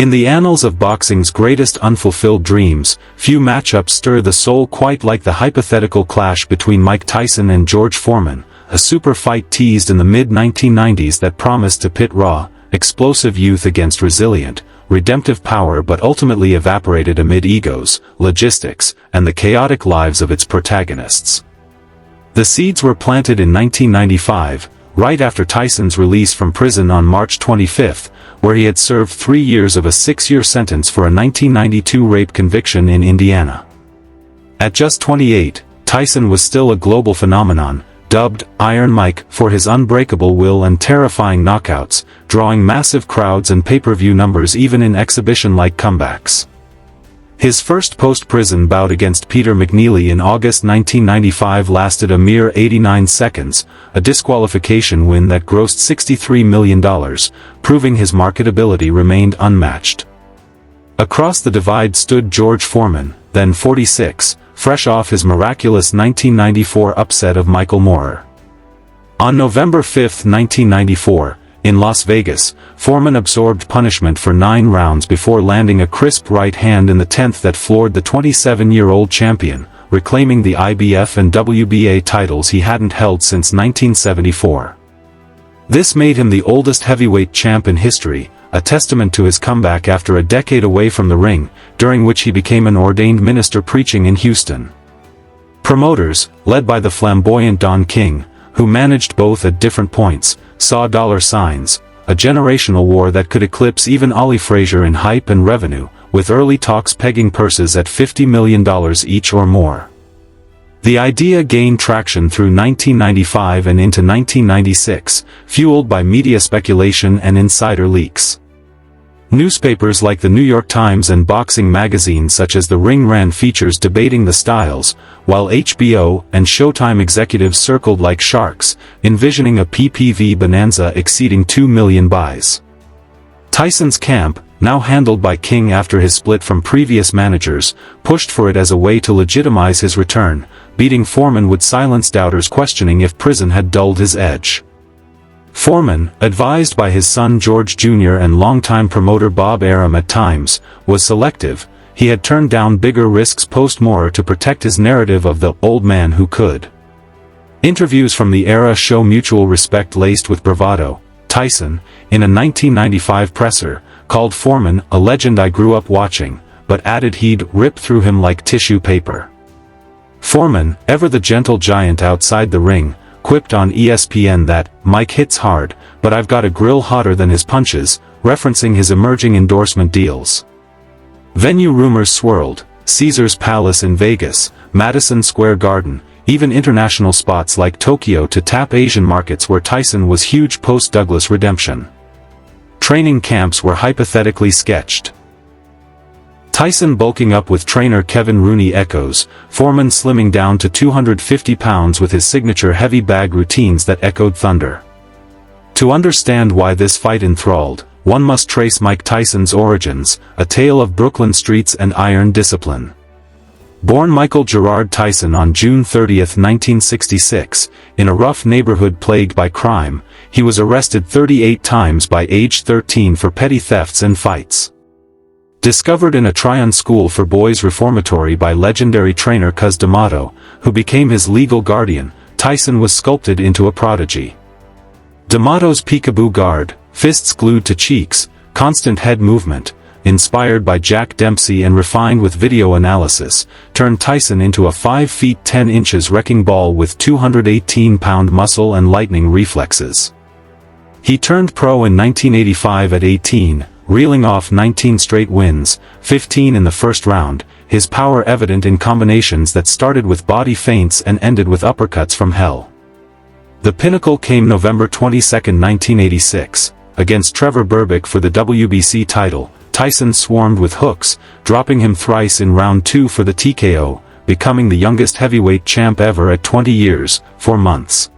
In the annals of boxing's greatest unfulfilled dreams, few matchups stir the soul quite like the hypothetical clash between Mike Tyson and George Foreman, a super fight teased in the mid-1990s that promised to pit raw, explosive youth against resilient, redemptive power but ultimately evaporated amid egos, logistics, and the chaotic lives of its protagonists. The seeds were planted in 1995, right after Tyson's release from prison on March 25, where he had served 3 years of a 6-year sentence for a 1992 rape conviction in Indiana. At just 28, Tyson was still a global phenomenon, dubbed Iron Mike for his unbreakable will and terrifying knockouts, drawing massive crowds and pay-per-view numbers even in exhibition-like comebacks. His first post-prison bout against Peter McNeely in August 1995 lasted a mere 89 seconds, a disqualification win that grossed $63 million, proving his marketability remained unmatched. Across the divide stood George Foreman, then 46, fresh off his miraculous 1994 upset of Michael Moorer. On November 5, 1994, in Las Vegas, Foreman absorbed punishment for 9 rounds before landing a crisp right hand in the 10th that floored the 27-year-old champion, reclaiming the IBF and WBA titles he hadn't held since 1974. This made him the oldest heavyweight champ in history, a testament to his comeback after a decade away from the ring, during which he became an ordained minister preaching in Houston. Promoters, led by the flamboyant Don King, who managed both at different points, saw dollar signs, a generational war that could eclipse even Ali Frazier in hype and revenue, with early talks pegging purses at $50 million each or more. The idea gained traction through 1995 and into 1996, fueled by media speculation and insider leaks. Newspapers like the New York Times and boxing magazines such as The Ring ran features debating the styles, while HBO and Showtime executives circled like sharks, envisioning a PPV bonanza exceeding 2 million buys. Tyson's camp, now handled by King after his split from previous managers, pushed for it as a way to legitimize his return, beating Foreman would silence doubters questioning if prison had dulled his edge. Foreman, advised by his son George Jr. and longtime promoter Bob Arum at times, was selective. He had turned down bigger risks post-Moorer to protect his narrative of the old man who could. Interviews from the era show mutual respect laced with bravado. Tyson, in a 1995 presser, called Foreman a legend I grew up watching, but added he'd rip through him like tissue paper. Foreman, ever the gentle giant outside the ring, quipped on ESPN that, "Mike hits hard, but I've got a grill hotter than his punches," referencing his emerging endorsement deals. Venue rumors swirled: Caesars Palace in Vegas, Madison Square Garden, even international spots like Tokyo to tap Asian markets where Tyson was huge post-Douglas redemption. Training camps were hypothetically sketched. Tyson bulking up with trainer Kevin Rooney echoes, Foreman slimming down to 250 pounds with his signature heavy bag routines that echoed thunder. To understand why this fight enthralled, one must trace Mike Tyson's origins, a tale of Brooklyn streets and iron discipline. Born Michael Gerard Tyson on June 30, 1966, in a rough neighborhood plagued by crime, he was arrested 38 times by age 13 for petty thefts and fights. Discovered in a Tryon school for boys reformatory by legendary trainer Cus D'Amato, who became his legal guardian, Tyson was sculpted into a prodigy. D'Amato's peekaboo guard, fists glued to cheeks, constant head movement, inspired by Jack Dempsey and refined with video analysis, turned Tyson into a 5 feet 10 inches wrecking ball with 218-pound muscle and lightning reflexes. He turned pro in 1985 at 18, reeling off 19 straight wins, 15 in the first round, his power evident in combinations that started with body feints and ended with uppercuts from hell. The pinnacle came November 22, 1986, against Trevor Berbick for the WBC title. Tyson swarmed with hooks, dropping him thrice in round 2 for the TKO, becoming the youngest heavyweight champ ever at 20 years, 4 months.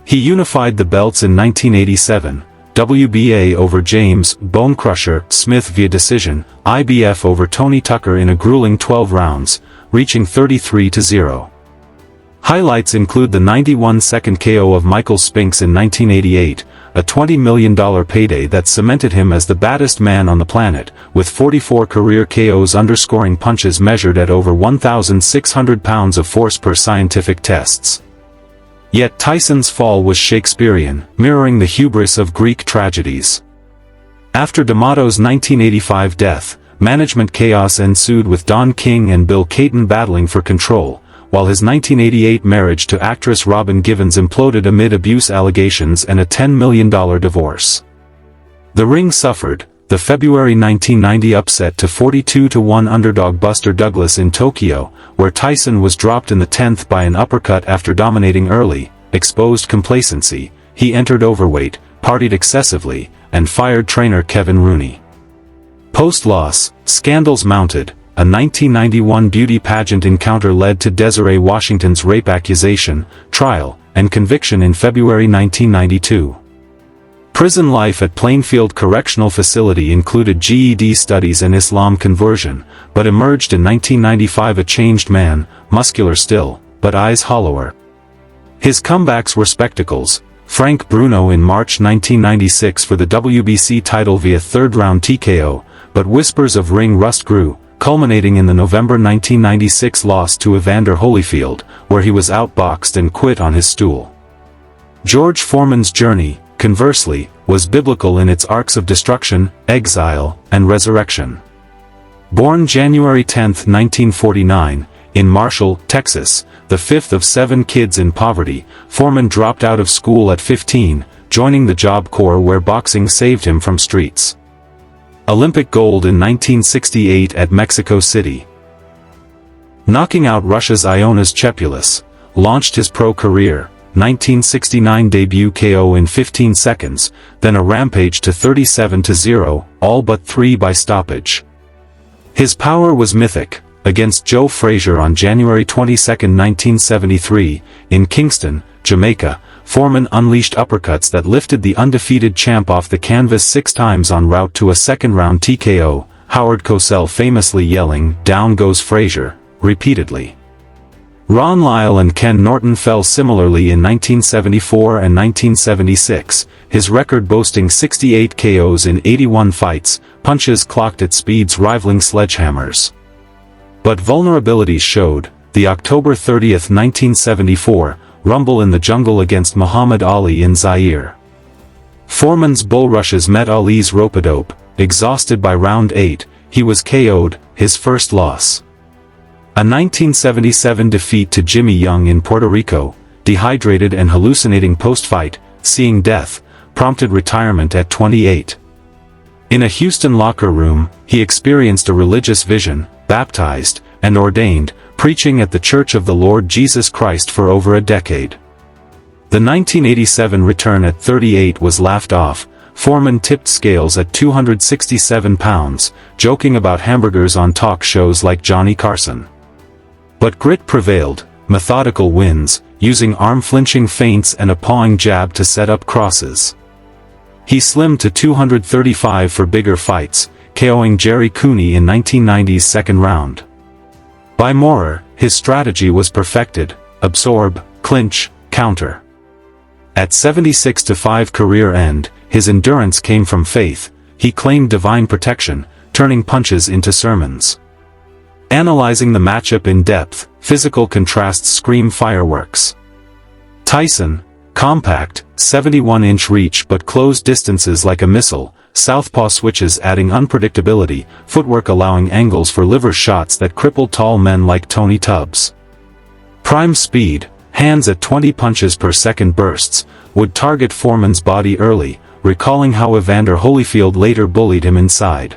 He unified the belts in 1987, WBA over James "Bone Crusher" Smith via decision, IBF over Tony Tucker in a grueling 12 rounds, reaching 33-0. Highlights include the 91-second KO of Michael Spinks in 1988, a $20 million payday that cemented him as the baddest man on the planet, with 44 career KOs underscoring punches measured at over 1,600 pounds of force per scientific tests. Yet Tyson's fall was Shakespearean, mirroring the hubris of Greek tragedies. After D'Amato's 1985 death, management chaos ensued with Don King and Bill Caton battling for control, while his 1988 marriage to actress Robin Givens imploded amid abuse allegations and a $10 million divorce. The Ring suffered the February 1990 upset to 42-1 underdog Buster Douglas in Tokyo, where Tyson was dropped in the 10th by an uppercut after dominating early, exposed complacency. He entered overweight, partied excessively, and fired trainer Kevin Rooney. Post-loss, scandals mounted. A 1991 beauty pageant encounter led to Desiree Washington's rape accusation, trial, and conviction in February 1992. Prison life at Plainfield Correctional Facility included GED studies and Islam conversion, but emerged in 1995 a changed man, muscular still, but eyes hollower. His comebacks were spectacles. Frank Bruno in March 1996 for the WBC title via third-round TKO, but whispers of ring rust grew, culminating in the November 1996 loss to Evander Holyfield, where he was outboxed and quit on his stool. George Foreman's journey, conversely, was biblical in its arcs of destruction, exile, and resurrection. Born January 10, 1949, in Marshall, Texas, the fifth of 7 kids in poverty, Foreman dropped out of school at 15, joining the Job Corps where boxing saved him from streets. Olympic gold in 1968 at Mexico City. Knocking out Russia's Ionas Chepulis, launched his pro career, 1969 debut KO in 15 seconds, then a rampage to 37-0, all but 3 by stoppage. His power was mythic. Against Joe Frazier on January 22, 1973, in Kingston, Jamaica, Foreman unleashed uppercuts that lifted the undefeated champ off the canvas 6 times en route to a second-round TKO, Howard Cosell famously yelling, "Down goes Frazier," repeatedly. Ron Lyle and Ken Norton fell similarly in 1974 and 1976, his record boasting 68 KOs in 81 fights, punches clocked at speeds rivaling sledgehammers. But vulnerabilities showed. The October 30, 1974, rumble in the jungle against Muhammad Ali in Zaire. Foreman's bull rushes met Ali's rope-a-dope. Exhausted by round 8, he was KO'd, his first loss. A 1977 defeat to Jimmy Young in Puerto Rico, dehydrated and hallucinating post-fight, seeing death, prompted retirement at 28. In a Houston locker room, he experienced a religious vision, baptized, and ordained, preaching at the Church of the Lord Jesus Christ for over a decade. The 1987 return at 38 was laughed off. Foreman tipped scales at 267 pounds, joking about hamburgers on talk shows like Johnny Carson. But grit prevailed, methodical wins, using arm-flinching feints and a pawing jab to set up crosses. He slimmed to 235 for bigger fights, KOing Jerry Cooney in 1990's second round. By Moorer, his strategy was perfected: absorb, clinch, counter. At 76-5 career end, his endurance came from faith. He claimed divine protection, turning punches into sermons. Analyzing the matchup in depth, physical contrasts scream fireworks. Tyson, compact, 71-inch reach but closed distances like a missile, southpaw switches adding unpredictability, footwork allowing angles for liver shots that cripple tall men like Tony Tubbs. Prime speed, hands at 20 punches per second bursts, would target Foreman's body early, recalling how Evander Holyfield later bullied him inside.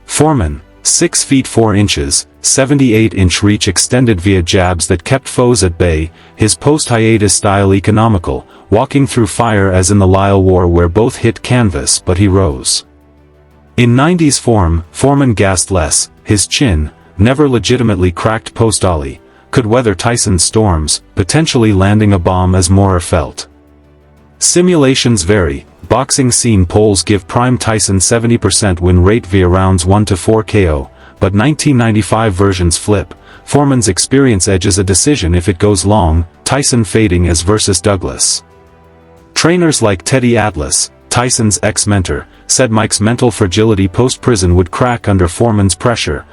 Foreman, 6 feet 4 inches, 78-inch reach extended via jabs that kept foes at bay, his post-hiatus style economical, walking through fire as in the Lyle War where both hit canvas but he rose. In 90s form, Foreman gassed less, his chin, never legitimately cracked post-ollie, could weather Tyson's storms, potentially landing a bomb as Moorer felt. Simulations vary. Boxing scene polls give Prime Tyson 70% win rate via rounds 1-4 KO, but 1995 versions flip. Foreman's experience edges a decision if it goes long, Tyson fading as versus Douglas. Trainers like Teddy Atlas, Tyson's ex-mentor, said Mike's mental fragility post-prison would crack under Foreman's pressure,